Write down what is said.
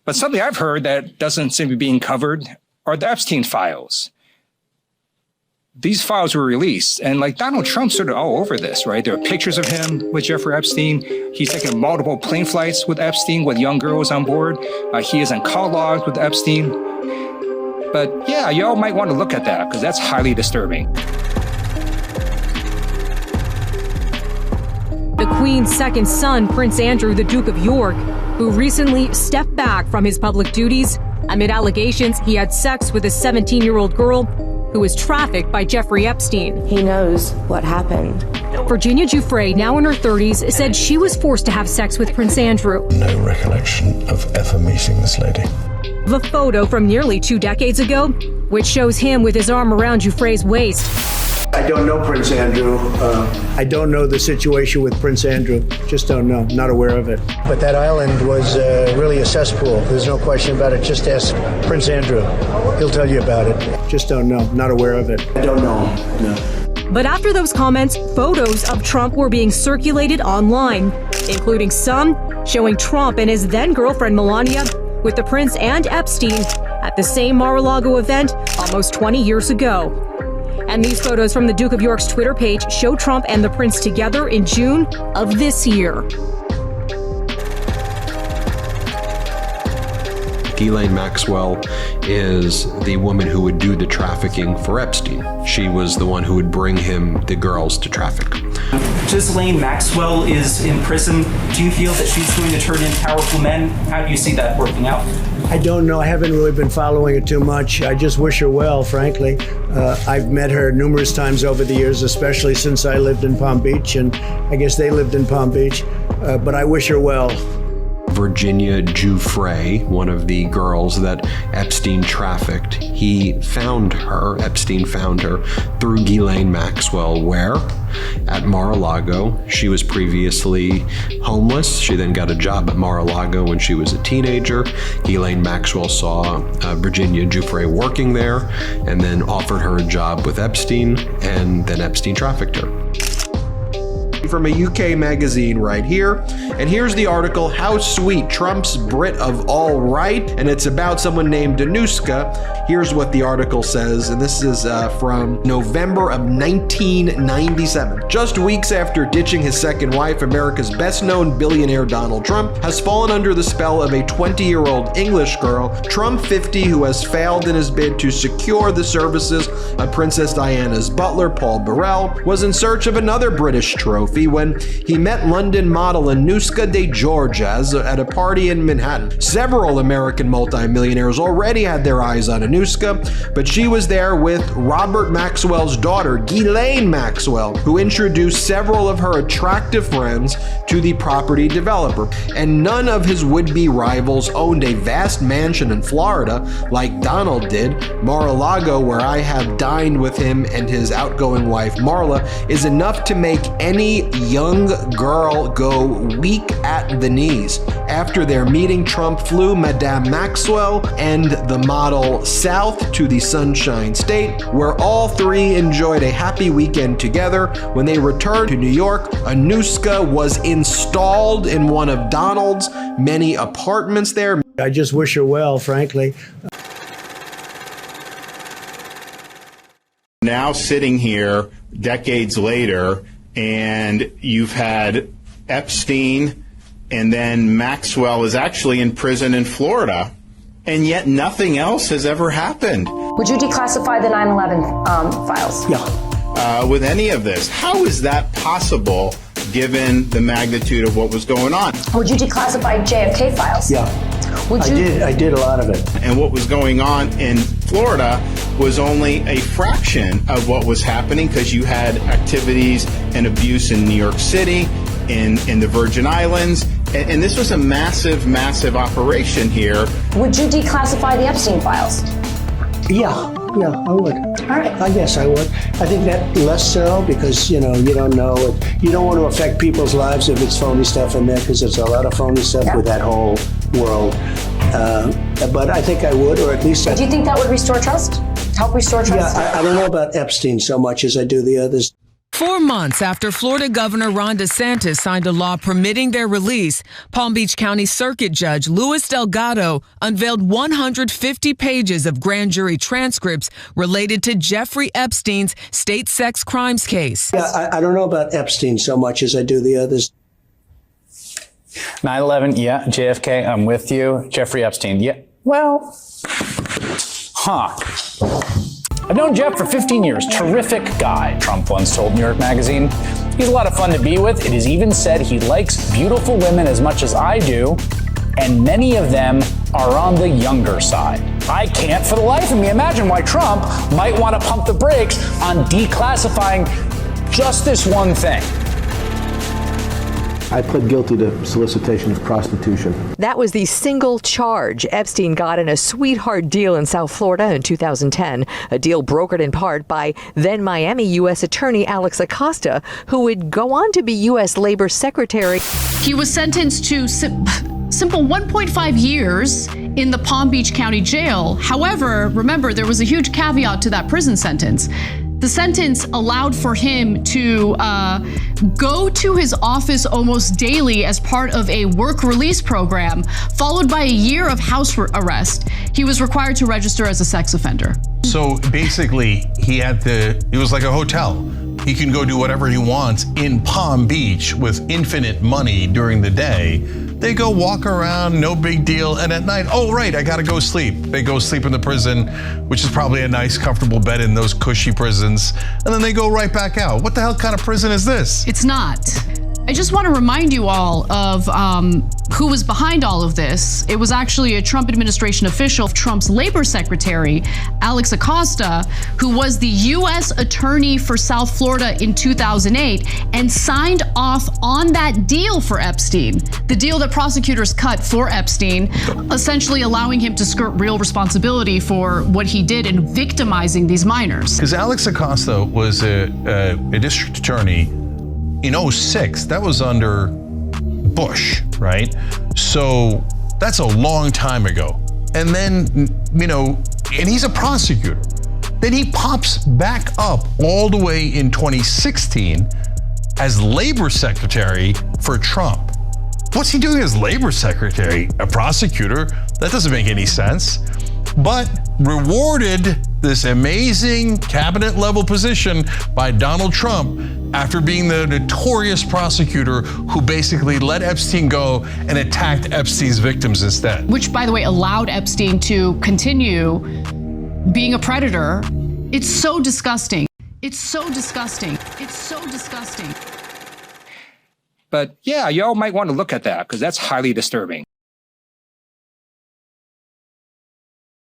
But something I've heard that doesn't seem to be being covered are the Epstein Files. These files were released, and like Donald Trump sort of all over this, right? There are pictures of him with Jeffrey Epstein. He's taken multiple plane flights with Epstein, with young girls on board. He is on call logs with Epstein. But yeah, y'all might want to look at that because that's highly disturbing. The Queen's second son, Prince Andrew, the Duke of York, who recently stepped back from his public duties amid allegations he had sex with a 17-year-old girl who was trafficked by Jeffrey Epstein. He knows what happened. Virginia Giuffre, now in her 30s, said she was forced to have sex with Prince Andrew. No recollection of ever meeting this lady. The photo from nearly 2 decades ago, which shows him with his arm around Giuffre's waist. I don't know Prince Andrew. I don't know the situation with Prince Andrew. Just don't know. Not aware of it. But that island was really a cesspool. There's no question about it. Just ask Prince Andrew. He'll tell you about it. Just don't know. Not aware of it. I don't know. No. But after those comments, photos of Trump were being circulated online, including some showing Trump and his then-girlfriend Melania with the prince and Epstein at the same Mar-a-Lago event almost 20 years ago. And these photos from the Duke of York's Twitter page show Trump and the prince together in June of this year. Ghislaine Maxwell is the woman who would do the trafficking for Epstein. She was the one who would bring him the girls to traffic. Ghislaine Maxwell is in prison. Do you feel that she's going to turn in powerful men? How do you see that working out? I don't know. I haven't really been following it too much. I just wish her well, frankly. I've met her numerous times over the years, especially since I lived in Palm Beach, and I guess they lived in Palm Beach. But I wish her well. Virginia Giuffre, one of the girls that Epstein trafficked, Epstein found her through Ghislaine Maxwell, where? At Mar-a-Lago. She was previously homeless. She then got a job at Mar-a-Lago when she was a teenager. Ghislaine Maxwell saw Virginia Giuffre working there and then offered her a job with Epstein, and then Epstein trafficked her. From a UK magazine right here. And here's the article, How Sweet, Trump's Brit of All Right. And it's about someone named Danuska. Here's what the article says, and this is from November of 1997. Just weeks after ditching his second wife, America's best-known billionaire Donald Trump has fallen under the spell of a 20-year-old English girl, Trump 50, who has failed in his bid to secure the services of Princess Diana's butler, Paul Burrell, was in search of another British trophy when he met London model Anuska de Georgias at a party in Manhattan. Several American multimillionaires already had their eyes on Anuska, but she was there with Robert Maxwell's daughter, Ghislaine Maxwell, who introduced several of her attractive friends to the property developer. And none of his would-be rivals owned a vast mansion in Florida like Donald did. Mar-a-Lago, where I have dined with him and his outgoing wife Marla, is enough to make any young girl go weak at the knees. After their meeting, Trump flew Madame Maxwell and the model south to the Sunshine State, where all three enjoyed a happy weekend together. When they returned to New York, Anuska was installed in one of Donald's many apartments there. I just wish her well, frankly. Now sitting here decades later, and you've had Epstein, and then Maxwell is actually in prison in Florida, and yet nothing else has ever happened. Would you declassify the 9/11 files? Yeah. With any of this, how is that possible given the magnitude of what was going on? Would you declassify JFK files? Yeah. I did a lot of it. And what was going on in Florida was only a fraction of what was happening, because you had activities and abuse in New York City, in the Virgin Islands, and this was a massive, massive operation here. Would you declassify the Epstein files? Yeah, I would. All right. I guess I would. I think that less so because, you don't know. You don't want to affect people's lives if it's phony stuff in there, because there's a lot of phony stuff with that whole world. But I think I would, or at least... Do you think that would restore trust? Help restore trust? Yeah, I don't know about Epstein so much as I do the others. 4 months after Florida Governor Ron DeSantis signed a law permitting their release, Palm Beach County Circuit Judge Luis Delgado unveiled 150 pages of grand jury transcripts related to Jeffrey Epstein's state sex crimes case. Yeah, I don't know about Epstein so much as I do the others. 9/11, yeah. JFK, I'm with you. Jeffrey Epstein, yeah. Well, I've known Jeff for 15 years. Terrific guy, Trump once told New York Magazine. He's a lot of fun to be with. It is even said he likes beautiful women as much as I do, and many of them are on the younger side. I can't for the life of me imagine why Trump might want to pump the brakes on declassifying just this one thing. I pled guilty to solicitation of prostitution. That was the single charge Epstein got in a sweetheart deal in South Florida in 2010, a deal brokered in part by then Miami U.S. Attorney Alex Acosta, who would go on to be U.S. Labor Secretary. He was sentenced to simple 1.5 years in the Palm Beach County Jail. However, remember, there was a huge caveat to that prison sentence. The sentence allowed for him to go to his office almost daily as part of a work release program, followed by a year of house arrest. He was required to register as a sex offender. So basically, it was like a hotel. He can go do whatever he wants in Palm Beach with infinite money during the day. They go walk around, no big deal. And at night, oh, right, I gotta go sleep. They go sleep in the prison, which is probably a nice, comfortable bed in those cushy prisons. And then they go right back out. What the hell kind of prison is this? It's not. I just want to remind you all of who was behind all of this. It was actually a Trump administration official, Trump's labor secretary, Alex Acosta, who was the U.S. attorney for South Florida in 2008 and signed off on that deal for Epstein, the deal that prosecutors cut for Epstein, essentially allowing him to skirt real responsibility for what he did in victimizing these minors. Because Alex Acosta was a district attorney in 2006, that was under Bush, right? So that's a long time ago. And then, and he's a prosecutor. Then he pops back up all the way in 2016 as labor secretary for Trump. What's he doing as labor secretary? A prosecutor? That doesn't make any sense. But rewarded this amazing cabinet level position by Donald Trump after being the notorious prosecutor who basically let Epstein go and attacked Epstein's victims instead. Which, by the way, allowed Epstein to continue being a predator. It's so disgusting. It's so disgusting. It's so disgusting. But yeah, y'all might want to look at that because that's highly disturbing.